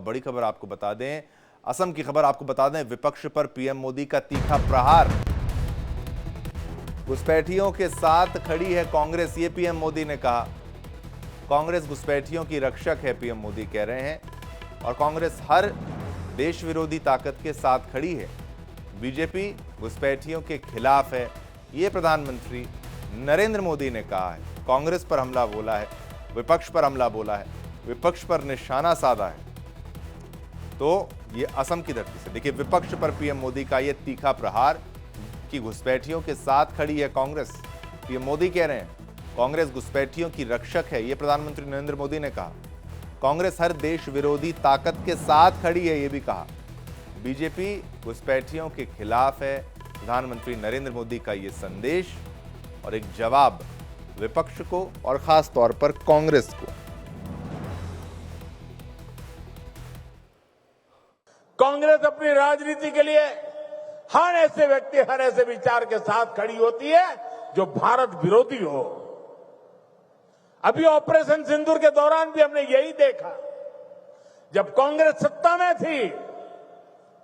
बड़ी खबर आपको बता दें, असम की खबर आपको बता दें, विपक्ष पर पीएम मोदी का तीखा प्रहार। घुसपैठियों के साथ खड़ी है कांग्रेस, ये पीएम मोदी ने कहा। कांग्रेस घुसपैठियों की रक्षक है, पीएम मोदी कह रहे हैं, और कांग्रेस हर देश विरोधी ताकत के साथ खड़ी है। बीजेपी घुसपैठियों के खिलाफ है, ये प्रधानमंत्री नरेंद्र मोदी ने कहा है। कांग्रेस पर हमला बोला है, विपक्ष पर हमला बोला है, विपक्ष पर निशाना साधा है। तो ये असम की धरती से देखिए, विपक्ष पर पीएम मोदी का ये तीखा प्रहार कि घुसपैठियों के साथ खड़ी है कांग्रेस। पीएम मोदी कह रहे हैं कांग्रेस घुसपैठियों की रक्षक है, ये प्रधानमंत्री नरेंद्र मोदी ने कहा। कांग्रेस हर देश विरोधी ताकत के साथ खड़ी है, ये भी कहा। बीजेपी घुसपैठियों के खिलाफ है, प्रधानमंत्री नरेंद्र मोदी का ये संदेश और एक जवाब विपक्ष को और खास तौर पर कांग्रेस को। कांग्रेस अपनी राजनीति के लिए हर ऐसे व्यक्ति, हर ऐसे विचार के साथ खड़ी होती है जो भारत विरोधी हो। अभी ऑपरेशन सिंदूर के दौरान भी हमने यही देखा। जब कांग्रेस सत्ता में थी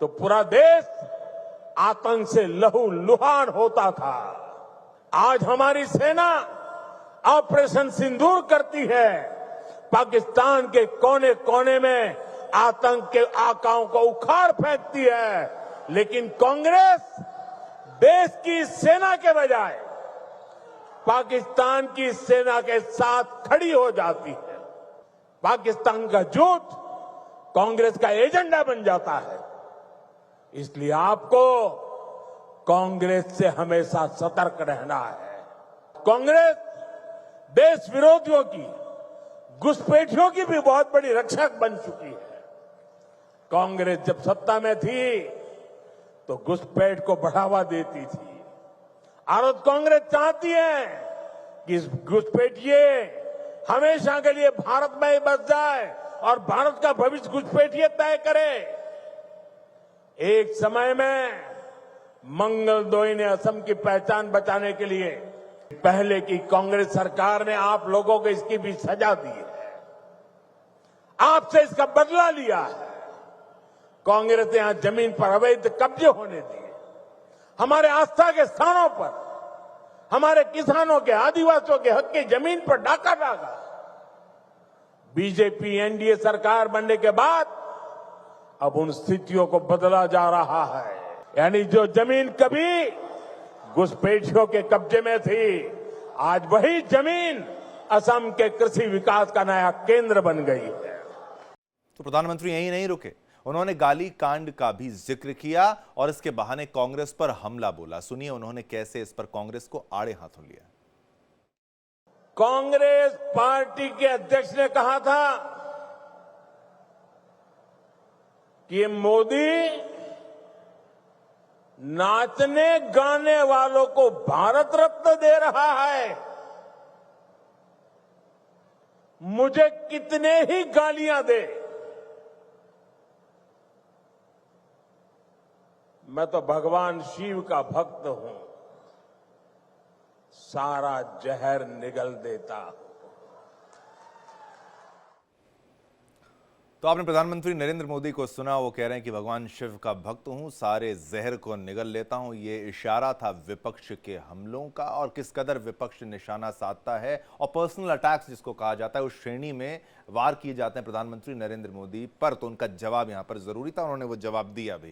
तो पूरा देश आतंक से लहूलुहान होता था। आज हमारी सेना ऑपरेशन सिंदूर करती है, पाकिस्तान के कोने कोने में आतंक के आकाओं को उखाड़ फेंकती है, लेकिन कांग्रेस देश की सेना के बजाय पाकिस्तान की सेना के साथ खड़ी हो जाती है। पाकिस्तान का झूठ कांग्रेस का एजेंडा बन जाता है। इसलिए आपको कांग्रेस से हमेशा सतर्क रहना है। कांग्रेस देश विरोधियों की, घुसपैठियों की भी बहुत बड़ी रक्षक बन चुकी है। कांग्रेस जब सत्ता में थी तो घुसपैठ को बढ़ावा देती थी, और कांग्रेस चाहती है कि घुसपैठिए हमेशा के लिए भारत में ही बस जाए और भारत का भविष्य घुसपैठिए तय करे। एक समय में मंगलदोई ने असम की पहचान बचाने के लिए पहले की कांग्रेस सरकार ने आप लोगों को इसकी भी सजा दी है, आपसे इसका बदला लिया है। कांग्रेस ने यहां जमीन पर अवैध कब्जे होने दिए, हमारे आस्था के स्थानों पर हमारे किसानों के, आदिवासियों के हक की जमीन पर डाका डाला। बीजेपी एनडीए सरकार बनने के बाद अब उन स्थितियों को बदला जा रहा है। यानी जो जमीन कभी घुसपैठियों के कब्जे में थी, आज वही जमीन असम के कृषि विकास का नया केंद्र बन गई है। तो प्रधानमंत्री यही नहीं रुके, उन्होंने गाली कांड का भी जिक्र किया और इसके बहाने कांग्रेस पर हमला बोला। सुनिए उन्होंने कैसे इस पर कांग्रेस को आड़े हाथों लिया। कांग्रेस पार्टी के अध्यक्ष ने कहा था कि मोदी नाचने गाने वालों को भारत रत्न दे रहा है। मुझे कितने ही गालियां दे, मैं तो भगवान शिव का भक्त हूं, सारा जहर निगल देता हूं। तो आपने प्रधानमंत्री नरेंद्र मोदी को सुना, वो कह रहे हैं कि भगवान शिव का भक्त हूं, सारे जहर को निगल लेता हूं। ये इशारा था विपक्ष के हमलों का और किस कदर विपक्ष निशाना साधता है और पर्सनल अटैक्स जिसको कहा जाता है उस श्रेणी में वार किए जाते हैं प्रधानमंत्री नरेंद्र मोदी पर। तो उनका जवाब यहां पर जरूरी था, उन्होंने वो जवाब दिया भी।